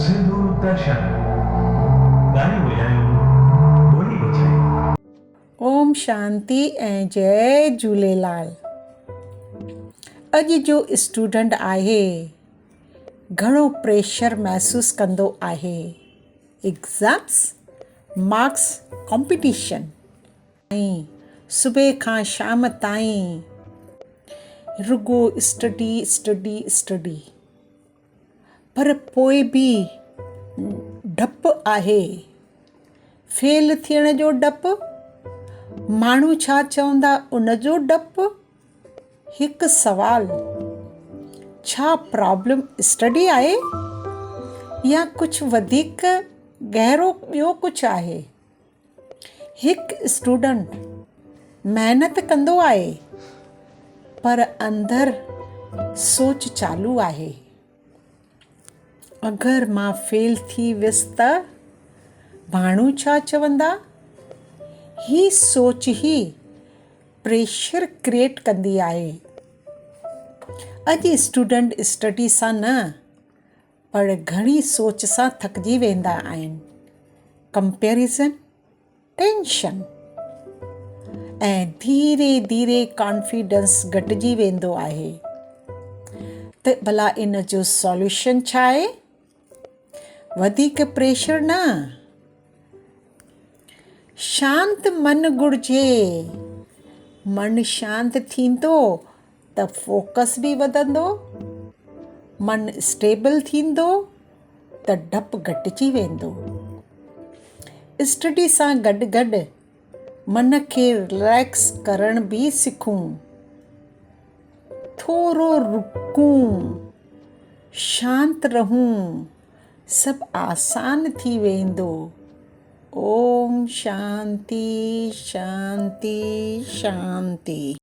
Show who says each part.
Speaker 1: सिंधु दर्शन गाने ॿुधायूं ॿोली बचायूं।
Speaker 2: ओम शांति ऐं जय झूलेलाल। अॼु जो स्टूडेंट आहे घणो प्रेशर महसूसु कंदो आहे। एग्ज़ाम्स, मार्क्स, कॉम्पिटिशन ऐं सुबुह खां शाम ताईं रुगो स्टडी। पर पोइ बि डपु आहे, फेल थियण जो डपु, माण्हू छा चवंदा उन जो डपु। हिकु सवाल, छा प्रॉब्लम स्टडी आहे या कुझु वधीक गहरो ॿियो कुझु आहे? हिकु स्टूडेंट महिनत कंदो आहे पर अंदरि सोच चालू आहे, अगरि मां फेल थी वियुसि त माण्हू छा चवंदा? ही सोच ही प्रेशर क्रिएट कंदी आहे। अॼु स्टूडेंट स्टडी सां न पर घणी सोच सां थकिजी वेंदा आहिनि। कंपैरिज़न, टेंशन ऐं धीरे धीरे कॉन्फिडेंस घटिजी वेंदो आहे। त भला इन जो सॉल्यूशन छा आहे? वधीक प्रेशर न, शांत मन घुरिजे। मन शांत थींदो त फोकस बि वधंदो, मन स्टेबल थींदो त डपु घटिजी वेंदो। स्टडी सां गॾु गॾु मन खे रिलैक्स करण बि सिखूं, थोरो रुकूं, शांत रहूं, सभु आसान थी वेंदो। ओम शांति शांति शांति।